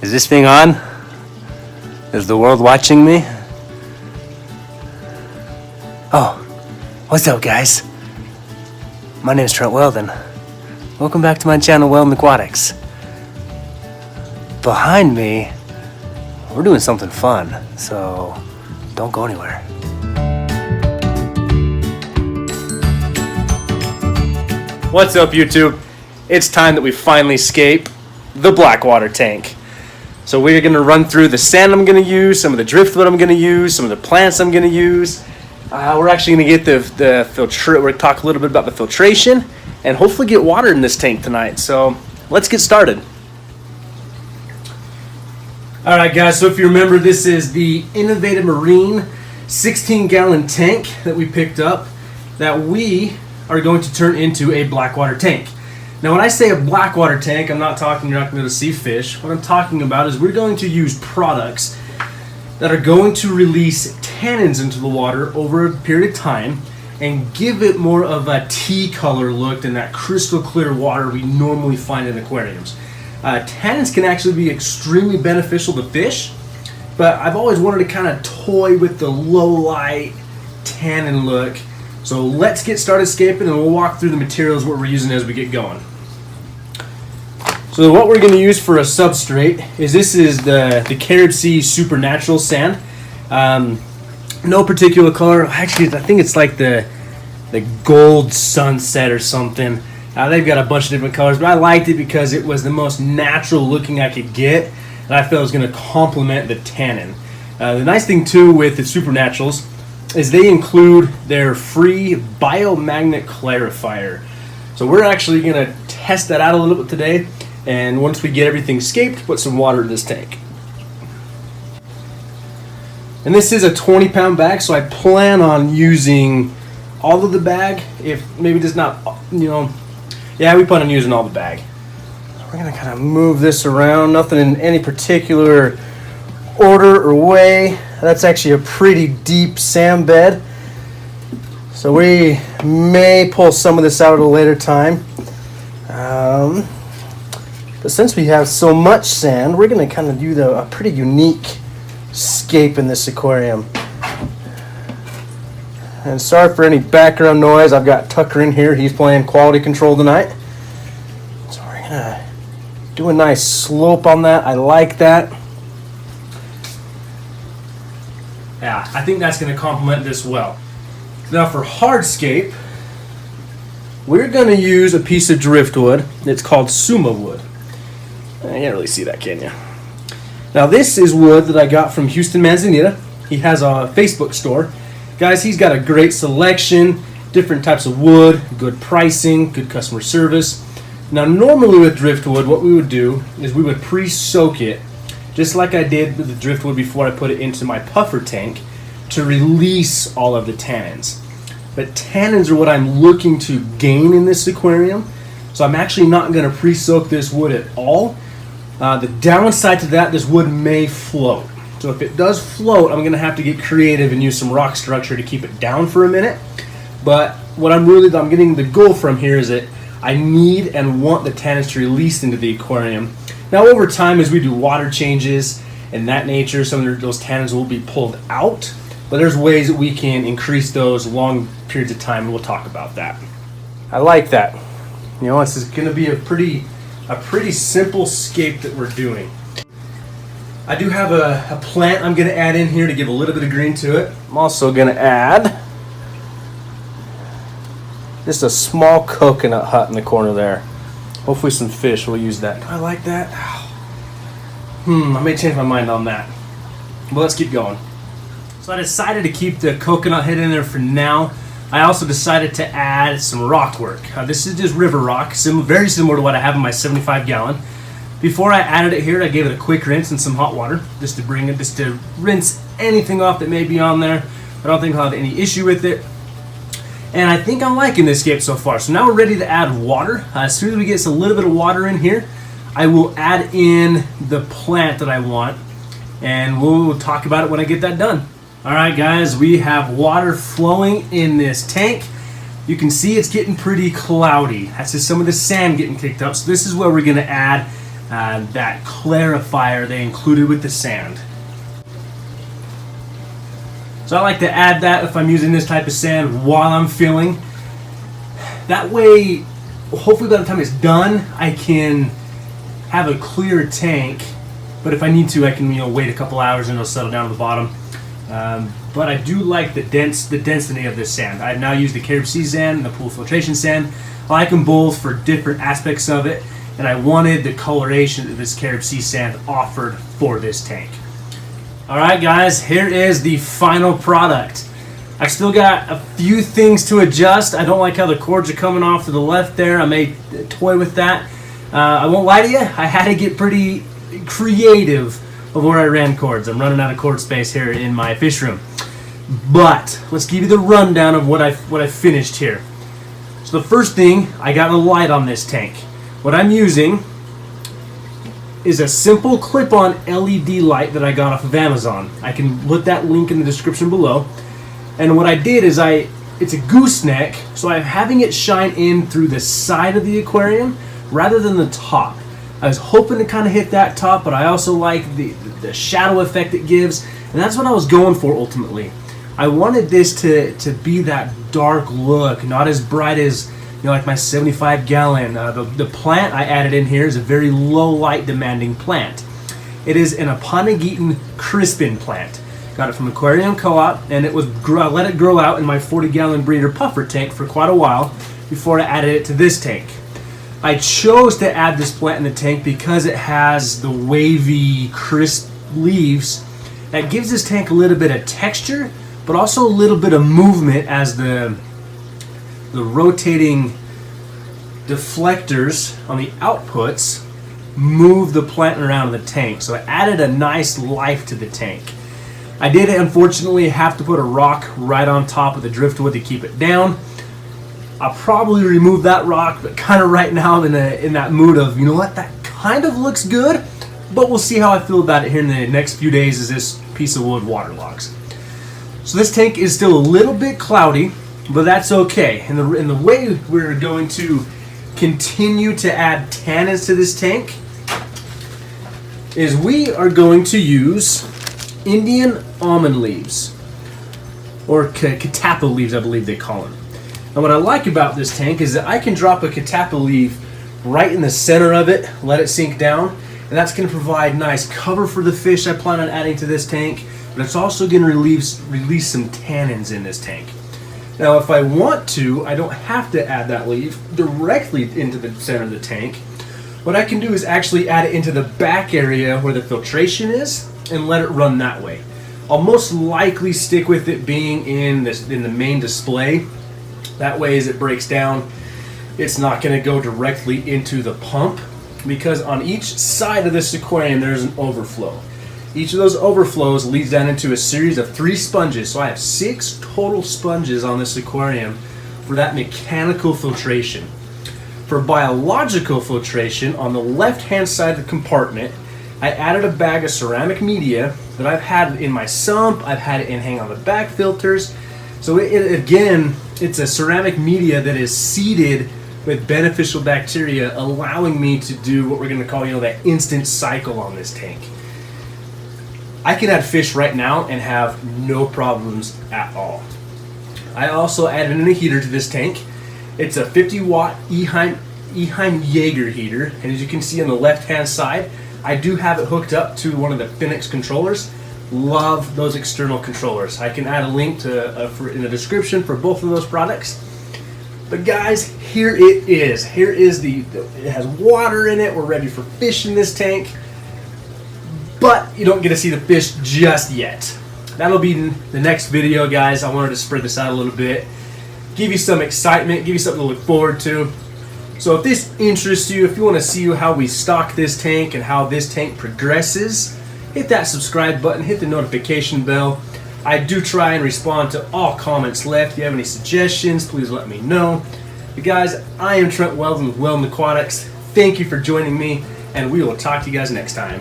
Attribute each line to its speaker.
Speaker 1: Is this thing on? Is the world watching me? Oh, what's up guys? My name is Trent Wel-Don. Welcome back to my channel, Wel-Don Aquatics. Behind me, we're doing something fun, so don't go anywhere. What's up YouTube? It's time that we finally scape the blackwater tank. So we're going to run through the sand I'm going to use, some of the driftwood I'm going to use, some of the plants I'm going to use. We're actually going to get the filter. We're going to talk a little bit about the filtration and hopefully get water in this tank tonight. So let's get started. All right, guys. So if you remember, this is the Innovative Marine 16-gallon tank that we picked up that we are going to turn into a blackwater tank. Now when I say a blackwater tank, I'm not talking you're not going to see fish. What I'm talking about is we're going to use products that are going to release tannins into the water over a period of time and give it more of a tea color look than that crystal clear water we normally find in aquariums. Tannins can actually be extremely beneficial to fish, but I've always wanted to kind of toy with the low light tannin look. So let's get started scaping and we'll walk through the materials what we're using as we get going. So what we're going to use for a substrate is this is the Carib Sea Supernatural sand. No particular color. Actually, I think it's like the gold sunset or something. They've got a bunch of different colors, but I liked it because it was the most natural looking I could get, and I felt it was going to complement the tannin. The nice thing too with the Supernaturals is they include their free biomagnet clarifier. So we're actually going to test that out a little bit today, and once we get everything scaped, put some water in this tank. And this is a 20-pound bag, so I plan on using all of the bag. If maybe just not, yeah, we plan on using all the bag. We're going to kind of move this around, nothing in any particular order or way. That's actually a pretty deep sand bed, so we may pull some of this out at a later time. But since we have so much sand, we're going to kind of do a pretty unique scape in this aquarium. And sorry for any background noise. I've got Tucker in here. He's playing quality control tonight. So we're going to do a nice slope on that. I like that. Yeah, I think that's going to complement this well. Now for hardscape, we're going to use a piece of driftwood. It's called Suma wood. You can't really see that, can you? Now this is wood that I got from Houston Manzanita. He has a Facebook store. Guys, he's got a great selection, different types of wood, good pricing, good customer service. Now normally with driftwood, what we would do is we would pre-soak it, just like I did with the driftwood before I put it into my puffer tank, to release all of the tannins. But tannins are what I'm looking to gain in this aquarium, so I'm actually not going to pre-soak this wood at all. The downside to that, this wood may float. So if it does float, I'm going to have to get creative and use some rock structure to keep it down for a minute. But what I'm getting the goal from here is that I need and want the tannins to release into the aquarium. Now over time, as we do water changes and that nature, some of those tannins will be pulled out. But there's ways that we can increase those long periods of time, and we'll talk about that. I like that. This is going to be a pretty simple scape that we're doing. I do have a plant I'm going to add in here to give a little bit of green to it. I'm also going to add just a small coconut hut in the corner there. Hopefully some fish will use that. I like that. I may change my mind on that. But let's keep going. So I decided to keep the coconut head in there for now. I also decided to add some rock work. This is just river rock, very similar to what I have in my 75-gallon. Before I added it here, I gave it a quick rinse in some hot water, just to rinse anything off that may be on there. I don't think I'll have any issue with it. And I think I'm liking this scape so far. So now we're ready to add water. As soon as we get a little bit of water in here, I will add in the plant that I want, and we'll talk about it when I get that done. Alright guys, we have water flowing in this tank. You can see it's getting pretty cloudy. That's just some of the sand getting kicked up. So this is where we're going to add that clarifier they included with the sand. So I like to add that if I'm using this type of sand while I'm filling. That way, hopefully by the time it's done, I can have a clear tank. But if I need to, I can wait a couple hours and it'll settle down to the bottom. But I do like the density of this sand. I've now used the Carib Sea sand and the pool filtration sand. I like them both for different aspects of it, and I wanted the coloration that this Carib Sea sand offered for this tank. Alright guys, here is the final product. I still got a few things to adjust. I don't like how the cords are coming off to the left there. I may toy with that. I won't lie to you, I had to get pretty creative of where I ran cords. I'm running out of cord space here in my fish room. But let's give you the rundown of what I finished here. So the first thing, I got a light on this tank. What I'm using is a simple clip-on LED light that I got off of Amazon. I can put that link in the description below. And what I did is it's a gooseneck, so I'm having it shine in through the side of the aquarium rather than the top. I was hoping to kind of hit that top, but I also like the shadow effect it gives, and that's what I was going for ultimately. I wanted this to be that dark look, not as bright as like my 75 gallon. The plant I added in here is a very low light demanding plant. It is an Aponigeton crispin plant. Got it from Aquarium Co-op, and I let it grow out in my 40 gallon breeder puffer tank for quite a while before I added it to this tank. I chose to add this plant in the tank because it has the wavy, crisp leaves that gives this tank a little bit of texture, but also a little bit of movement as the rotating deflectors on the outputs move the plant around the tank. So it added a nice life to the tank. I did unfortunately have to put a rock right on top of the driftwood to keep it down. I'll probably remove that rock, but kind of right now I'm in that mood of, you know what, that kind of looks good, but we'll see how I feel about it here in the next few days as this piece of wood waterlogs. So this tank is still a little bit cloudy, but that's okay. And the way we're going to continue to add tannins to this tank is we are going to use Indian almond leaves, or catappa leaves I believe they call them. And what I like about this tank is that I can drop a catappa leaf right in the center of it, let it sink down, and that's going to provide nice cover for the fish I plan on adding to this tank, but it's also going to release some tannins in this tank. Now if I want to, I don't have to add that leaf directly into the center of the tank. What I can do is actually add it into the back area where the filtration is and let it run that way. I'll most likely stick with it being in the main display. That way as it breaks down, it's not going to go directly into the pump, because on each side of this aquarium there's an overflow. Each of those overflows leads down into a series of 3 sponges. So I have 6 total sponges on this aquarium for that mechanical filtration. For biological filtration, on the left-hand side of the compartment, I added a bag of ceramic media that I've had in my sump. I've had it in hang on the back filters. So again, it's a ceramic media that is seeded with beneficial bacteria, allowing me to do what we're going to call, that instant cycle on this tank. I can add fish right now and have no problems at all. I also added in a heater to this tank. It's a 50 watt Eheim Jaeger heater, and as you can see on the left hand side, I do have it hooked up to one of the Phoenix controllers. Love those external controllers. I can add a link in the description for both of those products. But guys, here it is. Here is it has water in it. We're ready for fish in this tank. But you don't get to see the fish just yet. That'll be the next video, guys. I wanted to spread this out a little bit, give you some excitement, give you something to look forward to. So if this interests you, if you want to see how we stock this tank and how this tank progresses, hit that subscribe button, hit the notification bell. I do try and respond to all comments left. If you have any suggestions, please let me know. But guys, I am Trent Wel-Don with Wel-Don Aquatics. Thank you for joining me, and we will talk to you guys next time.